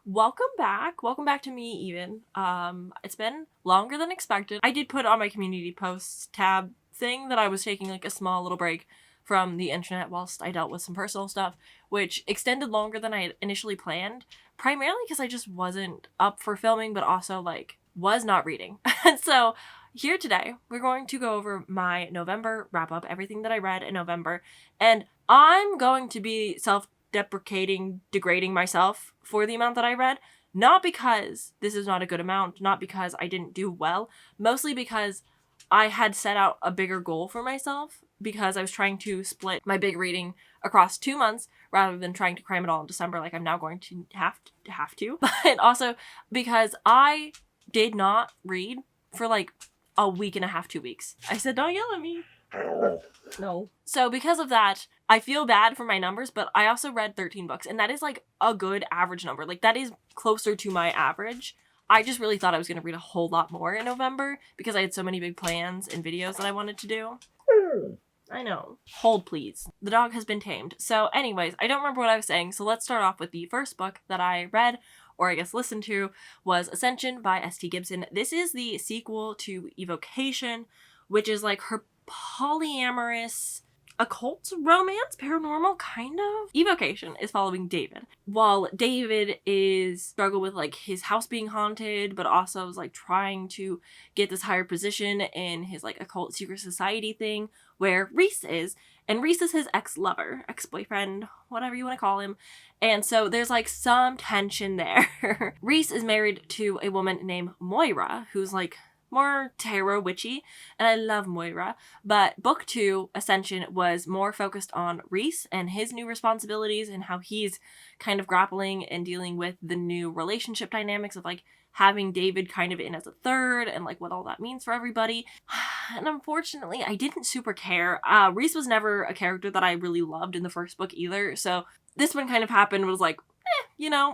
Welcome back. Welcome back to me even. It's been longer than expected. I did put on my community posts tab thing that I was taking like a small little break from the internet whilst I dealt with some personal stuff, which extended longer than I had initially planned, primarily because I just wasn't up for filming, but also like was not reading. And so here today, we're going to go over my November wrap up, everything that I read in November, and I'm going to be self-deprecating, degrading myself for the amount that I read. Not because this is not a good amount, not because I didn't do well, mostly because I had set out a bigger goal for myself because I was trying to split my big reading across 2 months rather than trying to cram it all in December like I'm now going to have to. But also because I did not read for like a week and a half, 2 weeks. I said, don't yell at me. No. So because of that, I feel bad for my numbers, but I also read 13 books, and that is like a good average number. Like that is closer to my average. I just really thought I was going to read a whole lot more in November because I had so many big plans and videos that I wanted to do. I know. Hold, please. The dog has been tamed. So anyways, I don't remember what I was saying, so let's start off with the first book that I read, or I guess listened to, was Ascension by S.T. Gibson. This is the sequel to Evocation, which is like her polyamorous occult romance, paranormal, kind of. Evocation is following David. While David is struggle with like his house being haunted, but also is like trying to get this higher position in his like occult secret society thing, where Reese is. And Reese is his ex-lover, ex-boyfriend, whatever you want to call him. And so there's like some tension there. Reese is married to a woman named Moira, who's like more tarot witchy, and I love Moira. But book 2, Ascension, was more focused on Reese and his new responsibilities and how he's kind of grappling and dealing with the new relationship dynamics of like having David kind of in as a third and like what all that means for everybody. And unfortunately, I didn't super care. Reese was never a character that I really loved in the first book either, so this one kind of happened, was like,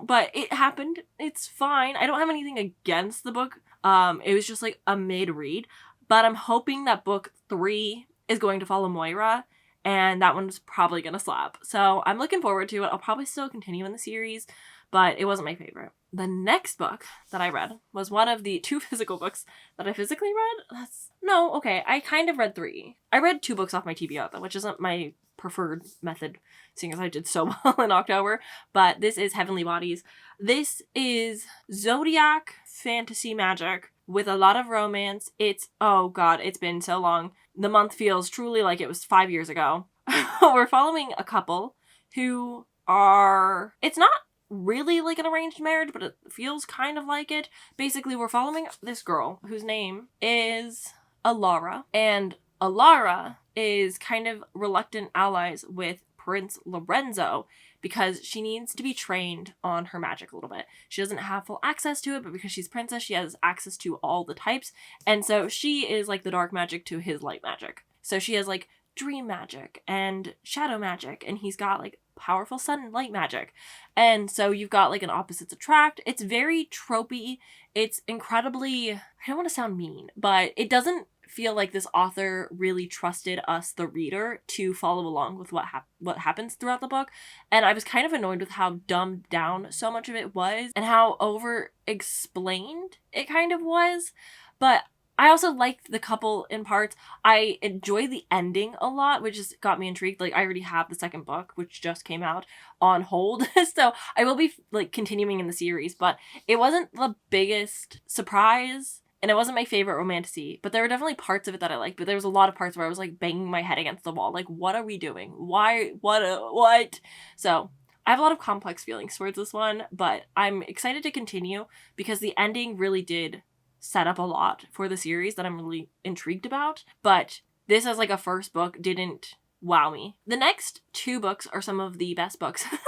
but it happened. It's fine. I don't have anything against the book. It was just like a mid-read, but I'm hoping that book 3 is going to follow Moira, and that one's probably gonna slap. So I'm looking forward to it. I'll probably still continue in the series, but it wasn't my favorite. The next book that I read was one of the 2 physical books that I physically read. I kind of read 3. I read 2 books off my TBR though, which isn't my preferred method, seeing as I did so well in October, but this is Heavenly Bodies. This is zodiac fantasy magic with a lot of romance. Oh god, it's been so long. The month feels truly like it was 5 years ago. We're following a couple who are, it's not really like an arranged marriage, but it feels kind of like it. Basically, we're following this girl whose name is Alara, and Alara is kind of reluctant allies with Prince Lorenzo because she needs to be trained on her magic a little bit. She doesn't have full access to it, but because she's princess, she has access to all the types. And so she is like the dark magic to his light magic. So she has like dream magic and shadow magic, and he's got like powerful sun and light magic. And so you've got like an opposites attract. It's very tropey. It's incredibly, I don't want to sound mean, but it doesn't feel like this author really trusted us, the reader, to follow along with what happens throughout the book. And I was kind of annoyed with how dumbed down so much of it was and how over explained it kind of was. But I also liked the couple in parts. I enjoy the ending a lot, which just got me intrigued. Like, I already have the second book, which just came out, on hold. So I will be like continuing in the series, but it wasn't the biggest surprise. And it wasn't my favorite romantasy, but there were definitely parts of it that I liked. But there was a lot of parts where I was like banging my head against the wall. Like, what are we doing? Why? What? So I have a lot of complex feelings towards this one, but I'm excited to continue because the ending really did set up a lot for the series that I'm really intrigued about. But this as like a first book didn't wow me. The next 2 books are some of the best books that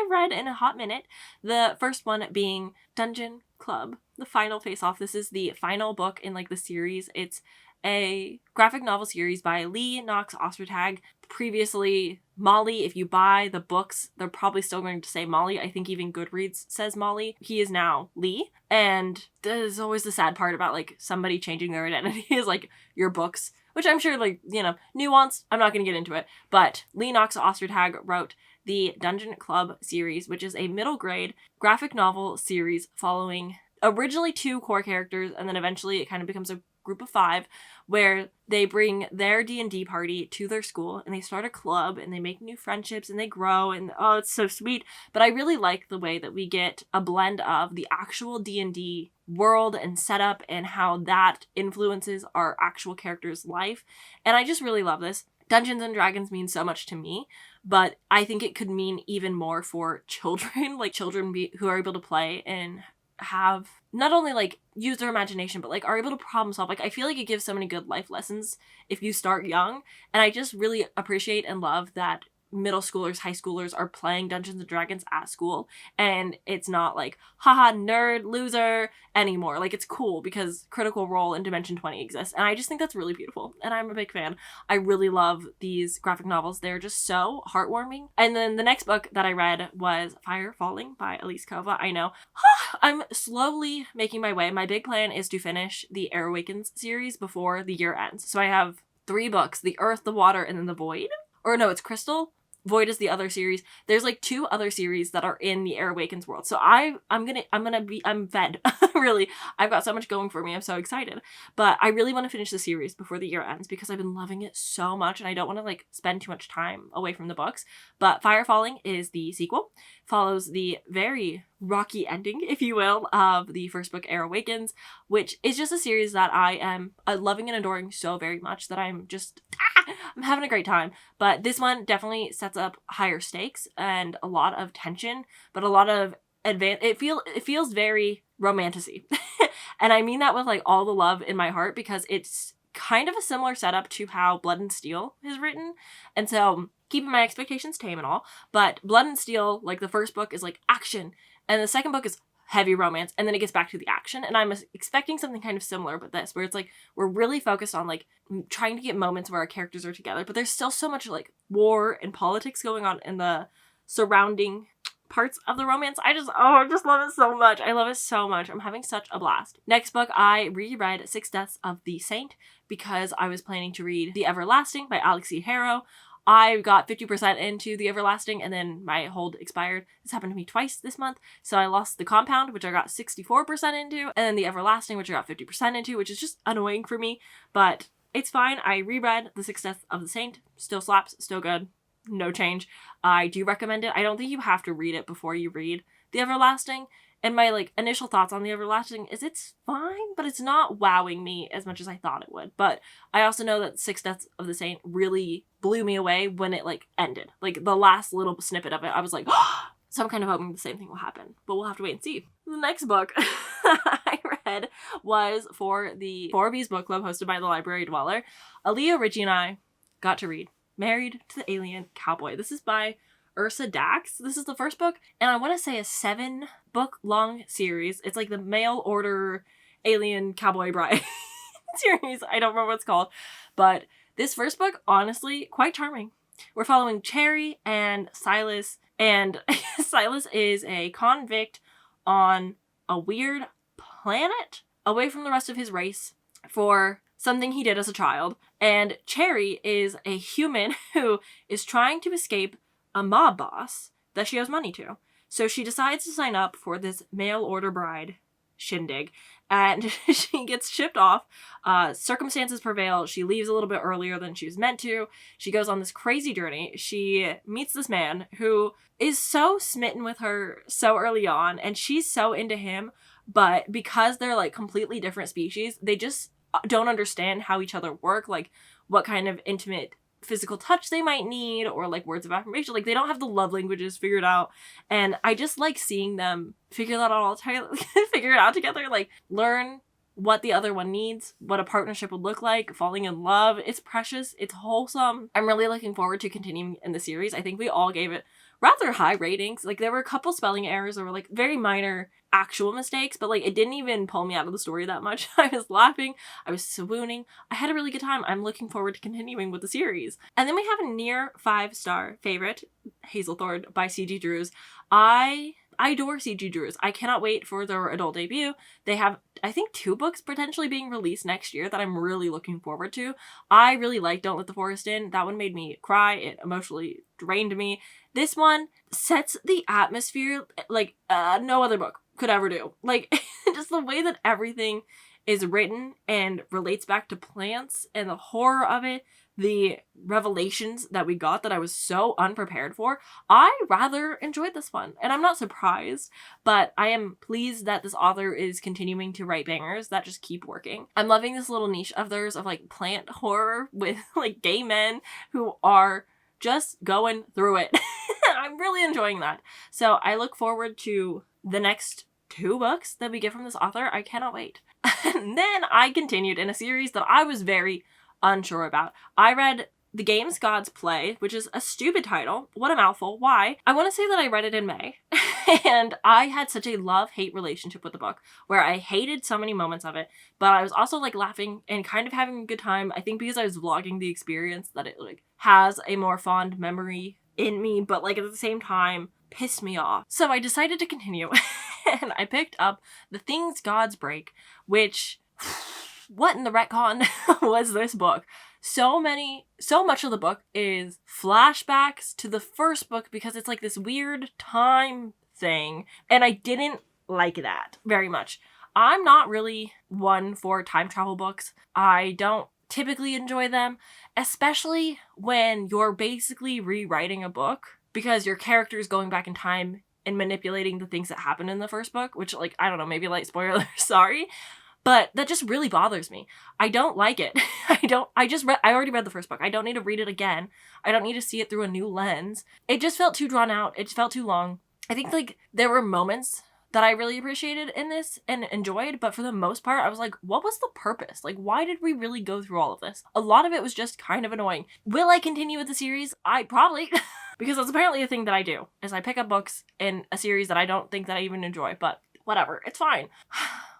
I've read in a hot minute. The first one being Dungeon Club, the final face-off. This is the final book in like the series. It's a graphic novel series by Lee Knox Ostertag. Previously Molly. If you buy the books, they're probably still going to say Molly. I think even Goodreads says Molly. He is now Lee. And there's always the sad part about like somebody changing their identity is like your books, which I'm sure like, nuanced. I'm not going to get into it. But Lee Knox Ostertag wrote the Dungeon Club series, which is a middle grade graphic novel series following originally 2 core characters, and then eventually it kind of becomes a group of 5 where they bring their D&D party to their school and they start a club and they make new friendships and they grow, and oh, it's so sweet. But I really like the way that we get a blend of the actual D&D world and setup and how that influences our actual character's life. And I just really love this. Dungeons and Dragons mean so much to me, but I think it could mean even more for children, like children who are able to play and have not only like use their imagination, but like are able to problem solve. Like I feel like it gives so many good life lessons if you start young, and I just really appreciate and love that middle schoolers, high schoolers are playing Dungeons and Dragons at school, and it's not like haha nerd loser anymore. Like it's cool because Critical Role and Dimension 20 exists, and I just think that's really beautiful, and I'm a big fan. I really love these graphic novels. They're just so heartwarming. And then the next book that I read was Fire Falling by Elise Kova. I know I'm slowly making my way. My big plan is to finish the Air Awakens series before the year ends. So I have 3 books: The Earth, the Water, and then the Void. Or no, it's Crystal. Void is the other series. There's like 2 other series that are in the Air Awakens world. So I'm fed. Really. I've got so much going for me. I'm so excited. But I really want to finish the series before the year ends because I've been loving it so much and I don't want to like spend too much time away from the books. But Fire Falling is the sequel. Follows the very rocky ending, if you will, of the first book, Air Awakens, which is just a series that I am loving and adoring so very much that I'm just I'm having a great time. But this one definitely sets up higher stakes and a lot of tension, but a lot of it feels very romantic-y. And I mean that with like all the love in my heart because it's kind of a similar setup to how Blood and Steel is written. And so keeping my expectations tame and all, but Blood and Steel, like the first book is like action and the second book is heavy romance, and then it gets back to the action, and I'm expecting something kind of similar but this, where it's like we're really focused on like trying to get moments where our characters are together, but there's still so much like war and politics going on in the surrounding parts of the romance. I just love it so much. I love it so much. I'm having such a blast. Next book, I reread 6 Deaths of the Saint because I was planning to read The Everlasting by Alex E. Harrow. I got 50% into The Everlasting and then my hold expired. This happened to me twice this month. So I lost The Compound, which I got 64% into, and then The Everlasting, which I got 50% into, which is just annoying for me, but it's fine. I reread The 6th Death of the Saint. Still slaps, still good. No change. I do recommend it. I don't think you have to read it before you read The Everlasting. And my like initial thoughts on The Everlasting is it's fine, but it's not wowing me as much as I thought it would. But I also know that 6 Deaths of the Saint really blew me away when it like ended. Like the last little snippet of it, I was like, so I'm kind of hoping the same thing will happen. But we'll have to wait and see. The next book I read was for the 4B's book club hosted by the Library Dweller. Aaliyah, Richie, and I got to read Married to the Alien Cowboy. This is by Ursa Dax. This is the first book, and I want to say a 7-book long series. It's like the mail order alien cowboy bride series. I don't remember what it's called, but this first book, honestly, quite charming. We're following Cherry and Silas, and Silas is a convict on a weird planet away from the rest of his race for something he did as a child, and Cherry is a human who is trying to escape a mob boss that she owes money to. So she decides to sign up for this mail order bride shindig, and she gets shipped off. Circumstances prevail. She leaves a little bit earlier than she was meant to. She goes on this crazy journey. She meets this man who is so smitten with her so early on, and she's so into him, but because they're like completely different species, they just don't understand how each other work, like what kind of intimate physical touch they might need, or like words of affirmation. Like they don't have the love languages figured out, and I just like seeing them figure that all figure it out together, like learn what the other one needs, what a partnership would look like, falling in love. It's precious, it's wholesome. I'm really looking forward to continuing in the series. I think we all gave it rather high ratings. Like there were a couple spelling errors that were like very minor actual mistakes, but like it didn't even pull me out of the story that much. I was laughing, I was swooning, I had a really good time. I'm looking forward to continuing with the series. And then we have a near 5-star favorite, Hazelthorn by C.G. Drews. I I adore C.G. Drews. I cannot wait for their adult debut. They have, I think, 2 books potentially being released next year that I'm really looking forward to. I really like Don't Let the Forest In. That one made me cry. It emotionally drained me. This one sets the atmosphere like no other book could ever do. Like, just the way that everything is written and relates back to plants and the horror of it, the revelations that we got that I was so unprepared for. I rather enjoyed this one, and I'm not surprised, but I am pleased that this author is continuing to write bangers that just keep working. I'm loving this little niche of theirs of like plant horror with like gay men who are just going through it. I'm really enjoying that. So I look forward to the next 2 books that we get from this author. I cannot wait. And then I continued in a series that I was very unsure about. I read The Games Gods Play, which is a stupid title. What a mouthful. Why? I want to say that I read it in May. And I had such a love-hate relationship with the book where I hated so many moments of it, but I was also like laughing and kind of having a good time. I think because I was vlogging the experience that it like has a more fond memory in me, but like at the same time pissed me off. So I decided to continue and I picked up The Things Gods Break, which what in the retcon was this book? So much of the book is flashbacks to the first book because it's like this weird time thing, and I didn't like that very much. I'm not really one for time travel books. I don't typically enjoy them, especially when you're basically rewriting a book because your character is going back in time and manipulating the things that happened in the first book, which, like, I don't know, maybe light spoiler, sorry. But that just really bothers me. I don't like it. I already read the first book. I don't need to read it again. I don't need to see it through a new lens. It just felt too drawn out. It felt too long. I think, like, there were moments that I really appreciated in this and enjoyed, but for the most part, I was like, what was the purpose? Like, why did we really go through all of this? A lot of it was just kind of annoying. Will I continue with the series? I probably, because that's apparently a thing that I do, is I pick up books in a series that I don't think that I even enjoy, but whatever, it's fine.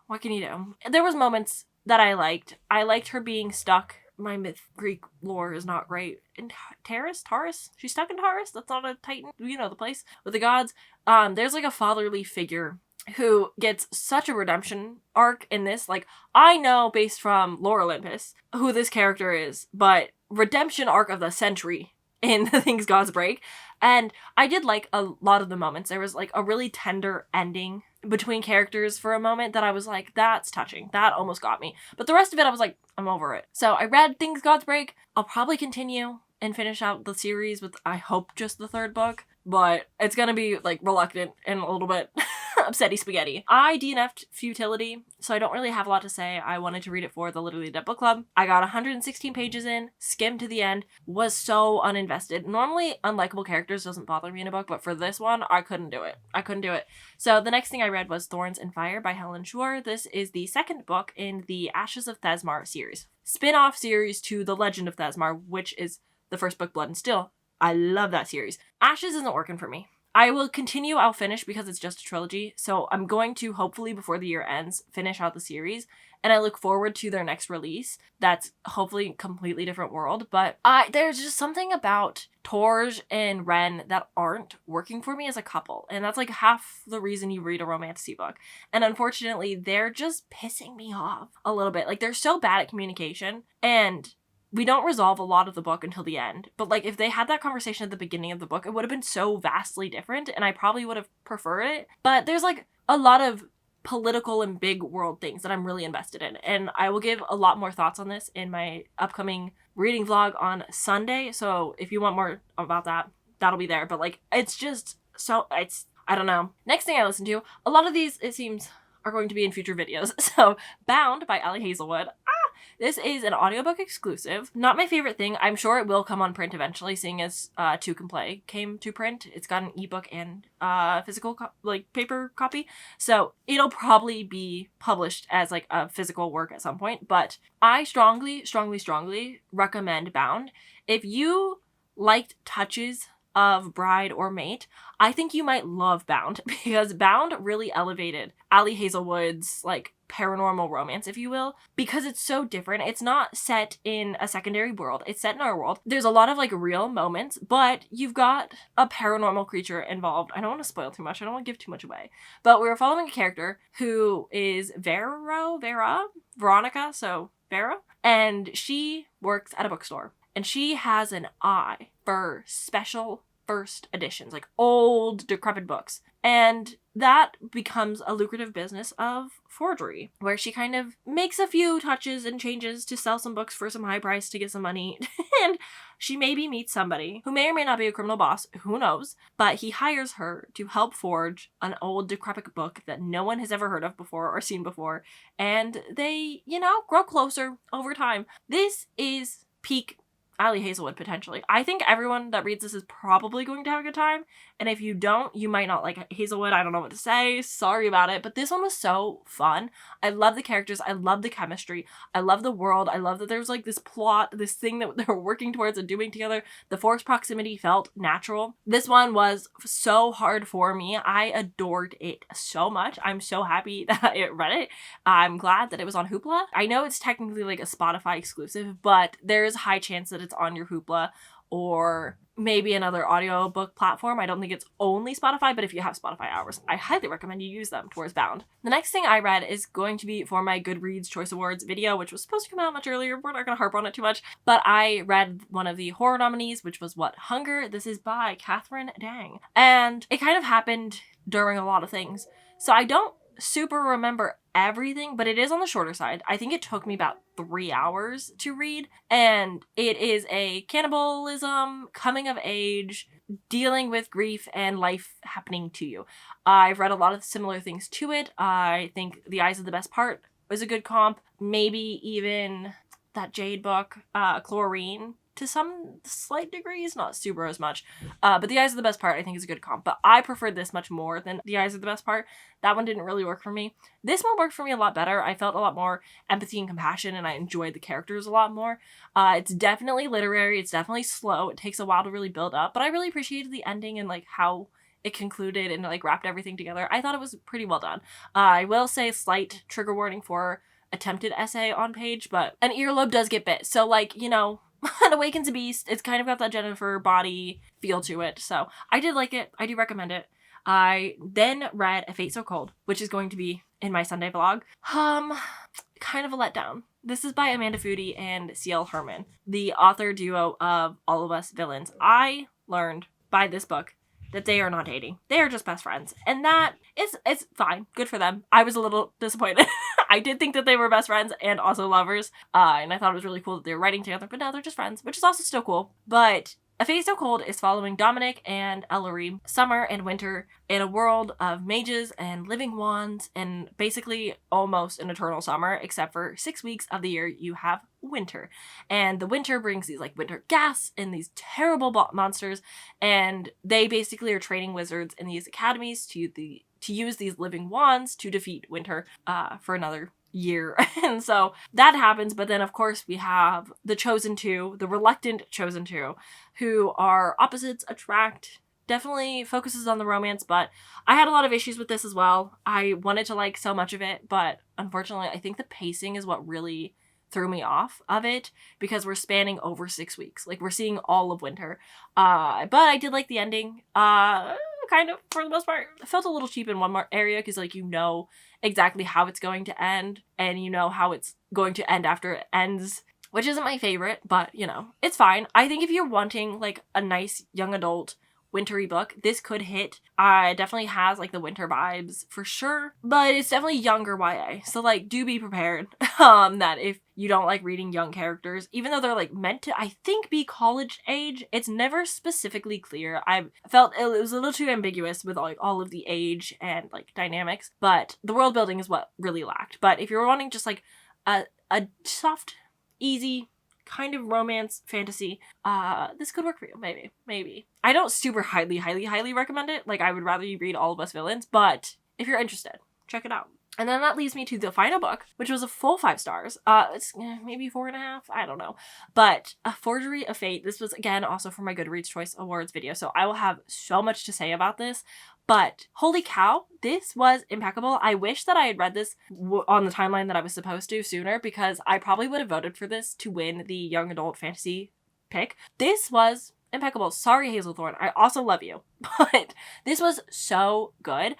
What can you do? There was moments that I liked. I liked her being stuck. My myth Greek lore is not great. In Taurus? She's stuck in Taurus? That's not a Titan. You know the place with the gods. There's like a fatherly figure who gets such a redemption arc in this. Like, I know based from Lore Olympus who this character is, but redemption arc of the century in The Things Gods Break. And I did like a lot of the moments. There was like a really tender ending between characters for a moment that I was like, that's touching. That almost got me. But the rest of it, I was like, I'm over it. So I read Things Gods Break. I'll probably continue and finish out the series with, I hope, just the 3rd book. But it's gonna be like reluctant and a little bit upsetty spaghetti. I DNF'd Futility, so I don't really have a lot to say. I wanted to read it for the Literally Dead Book Club. I got 116 pages in, skimmed to the end, was so uninvested. Normally, unlikable characters doesn't bother me in a book, but for this one, I couldn't do it. So the next thing I read was Thorns and Fire by Helen Schwar. This is the 2nd book in the Ashes of Thesmar series. Spin-off series to The Legend of Thesmar, which is the first book, Blood and Steel. I love that series. Ashes isn't working for me. I will continue, I'll finish because it's just a trilogy, so I'm going to, hopefully before the year ends, finish out the series, and I look forward to their next release that's hopefully a completely different world, but there's just something about Torge and Ren that aren't working for me as a couple, and that's like half the reason you read a romantasy book, and unfortunately, they're just pissing me off a little bit. Like, they're so bad at communication, and we don't resolve a lot of the book until the end. But, like, if they had that conversation at the beginning of the book, it would have been so vastly different, and I probably would have preferred it. But there's, like, a lot of political and big world things that I'm really invested in, and I will give a lot more thoughts on this in my upcoming reading vlog on Sunday. So if you want more about that, that'll be there. But, like, it's just so, I don't know. Next thing I listened to, a lot of these, it seems, are going to be in future videos. So, Bound by Allie Hazelwood. This is an audiobook exclusive. Not my favorite thing. I'm sure it will come on print eventually, seeing as Two Can Play came to print. It's got an ebook and physical, paper copy. So it'll probably be published as, like, a physical work at some point. But I strongly, strongly, strongly recommend Bound. If you liked touches of Bride or Mate, I think you might love Bound because Bound really elevated Ali Hazelwood's like paranormal romance, if you will, because it's so different. It's not set in a secondary world. It's set in our world. There's a lot of like real moments, but you've got a paranormal creature involved. I don't want to spoil too much. I don't want to give too much away. But we're following a character who is Veronica, so Vera, and she works at a bookstore. And she has an eye for special first editions, like old, decrepit books. And that becomes a lucrative business of forgery, where she kind of makes a few touches and changes to sell some books for some high price to get some money. And she maybe meets somebody who may or may not be a criminal boss, who knows, but he hires her to help forge an old, decrepit book that no one has ever heard of before or seen before. And they, grow closer over time. This is peak Ali Hazelwood, potentially. I think everyone that reads this is probably going to have a good time, and if you don't, you might not like Hazelwood. I don't know what to say. Sorry about it, but this one was so fun. I love the characters. I love the chemistry. I love the world. I love that there's like this plot, this thing that they're working towards and doing together. The forced proximity felt natural. This one was so hard for me. I adored it so much. I'm so happy that I read it. I'm glad that it was on Hoopla. I know it's technically like a Spotify exclusive, but there's a high chance that it's on your Hoopla or maybe another audiobook platform. I don't think it's only Spotify, but if you have Spotify hours, I highly recommend you use them towards Bound. The next thing I read is going to be for my Goodreads Choice Awards video, which was supposed to come out much earlier. We're not going to harp on it too much, but I read one of the horror nominees, which was What Hunger? This is by Catherine Dang. And it kind of happened during a lot of things. So I don't super remember everything, but it is on the shorter side. I think it took me about 3 hours to read, and it is a cannibalism, coming of age, dealing with grief and life happening to you. I've read a lot of similar things to it. I think The Eyes of the Best Part was a good comp. Maybe even that Jade book, Chlorine, to some slight degrees, not super as much. But The Eyes of the Best Part, I think, is a good comp. But I preferred this much more than The Eyes of the Best Part. That one didn't really work for me. This one worked for me a lot better. I felt a lot more empathy and compassion, and I enjoyed the characters a lot more. It's definitely literary. It's definitely slow. It takes a while to really build up. But I really appreciated the ending and, like, how it concluded and, like, wrapped everything together. I thought it was pretty well done. I will say slight trigger warning for attempted essay on page, but an earlobe does get bit. So, like, It Awakens a Beast, it's kind of got that Jennifer body feel to it. So I did like it. I do recommend it. I then read A Fate So Cold, which is going to be in my Sunday vlog. Kind of a letdown. This is by Amanda Foody and C.L. Herman, the author duo of All of Us Villains. I learned by this book that they are not dating. They are just best friends. And that is, it's fine. Good for them. I was a little disappointed. I did think that they were best friends and also lovers. And I thought it was really cool that they were writing together, but no, they're just friends, which is also still cool. But A Fate So Cold is following Dominic and Ellery, summer and winter, in a world of mages and living wands, and basically almost an eternal summer, except for 6 weeks of the year you have winter. And the winter brings these like winter gas and these terrible monsters, and they basically are training wizards in these academies to use these living wands to defeat winter for another year. And so that happens, but then of course we have the chosen two, the reluctant chosen two, who are opposites attract. Definitely focuses on the romance, but I had a lot of issues with this as well. I wanted to like so much of it, but unfortunately I think the pacing is what really threw me off of it, because we're spanning over 6 weeks. Like, we're seeing all of winter. But I did like the ending. Kind of, for the most part. It felt a little cheap in one more area, because, like, you know exactly how it's going to end, and you know how it's going to end after it ends, which isn't my favorite, but, it's fine. I think if you're wanting, like, a nice young adult wintry book, this could hit. It definitely has like the winter vibes for sure, but it's definitely younger YA. So like, do be prepared that if you don't like reading young characters, even though they're like meant to, I think, be college age, it's never specifically clear. I felt it was a little too ambiguous with like all of the age and like dynamics, but the world building is what really lacked. But if you're wanting just like a soft, easy kind of romance fantasy, this could work for you. Maybe. I don't super highly recommend it. Like, I would rather you read All of Us Villains, but if you're interested, check it out. And then that leads me to the final book, which was a full 5 stars. It's maybe 4.5, I don't know. But A Forgery of Fate. This was, again, also for my Goodreads Choice Awards video, so I will have so much to say about this. But holy cow, this was impeccable. I wish that I had read this on the timeline that I was supposed to sooner, because I probably would have voted for this to win the young adult fantasy pick. This was impeccable. Sorry, Hazelthorne. I also love you. But this was so good.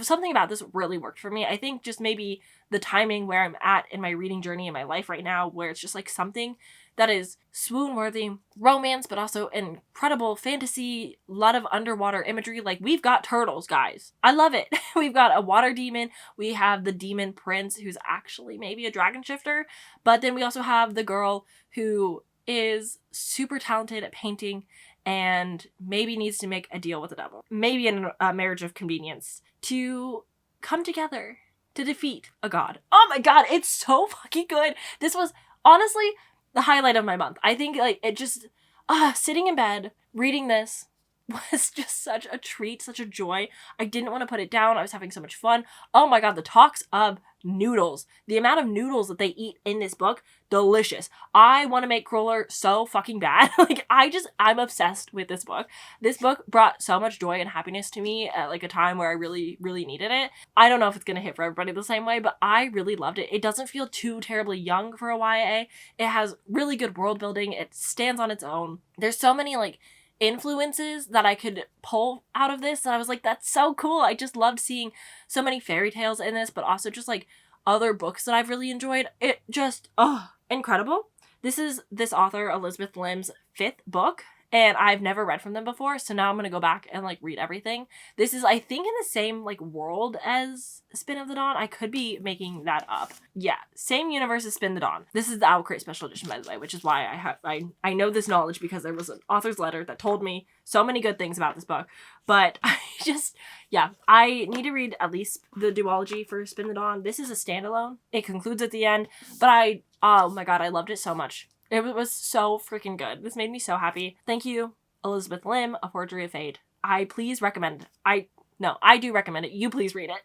Something about this really worked for me. I think just maybe the timing where I'm at in my reading journey in my life right now, where it's just like something that is swoon-worthy romance, but also incredible fantasy, a lot of underwater imagery. Like, we've got turtles, guys. I love it. We've got a water demon. We have the demon prince, who's actually maybe a dragon shifter. But then we also have the girl who is super talented at painting and maybe needs to make a deal with the devil, maybe in a marriage of convenience, to come together to defeat a god. Oh my god, it's so fucking good. This was honestly the highlight of my month. I think, like, it just, sitting in bed, reading this was just such a treat, such a joy. I didn't want to put it down. I was having so much fun. Oh my god, the talks of noodles. The amount of noodles that they eat in this book, delicious. I want to make cruller so fucking bad. Like, I'm obsessed with this book. This book brought so much joy and happiness to me at like a time where I really, really needed it. I don't know if it's going to hit for everybody the same way, but I really loved it. It doesn't feel too terribly young for a YA. It has really good world building. It stands on its own. There's so many like influences that I could pull out of this, and I was like, that's so cool. I just loved seeing so many fairy tales in this, but also just like other books that I've really enjoyed. It just, incredible. This is this author Elizabeth Lim's 5th book, and I've never read from them before, so now I'm gonna go back and like read everything. This is, I think, in the same like world as Spin of the Dawn. I could be making that up. Yeah, same universe as Spin the Dawn. This is the Owl Crate Special Edition, by the way, which is why I know this knowledge, because there was an author's letter that told me so many good things about this book. But I need to read at least the duology for Spin the Dawn. This is a standalone. It concludes at the end, but oh my god, I loved it so much. It was so freaking good. This made me so happy. Thank you, Elizabeth Lim, A Forgery of Fate. I please recommend it. I do recommend it. You please read it.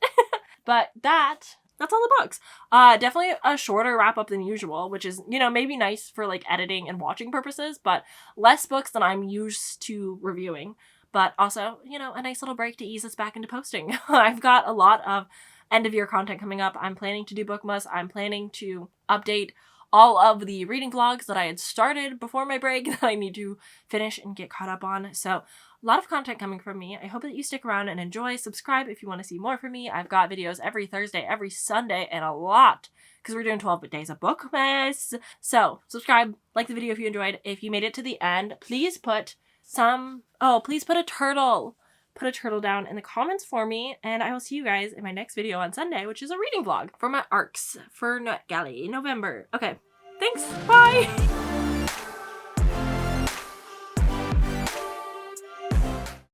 But that's all the books. Definitely a shorter wrap up than usual, which is, maybe nice for like editing and watching purposes, but less books than I'm used to reviewing. But also, a nice little break to ease us back into posting. I've got a lot of end of year content coming up. I'm planning to do Bookmas. I'm planning to update all of the reading vlogs that I had started before my break that I need to finish and get caught up on. So a lot of content coming from me. I hope that you stick around and enjoy. Subscribe if you want to see more from me. I've got videos every Thursday, every Sunday, and a lot, because we're doing 12 days of Bookmas. So subscribe, like the video if you enjoyed. If you made it to the end, please put a turtle. Put a turtle down in the comments for me, and I will see you guys in my next video on Sunday, which is a reading vlog for my ARCs for NetGalley November. Okay, thanks, bye!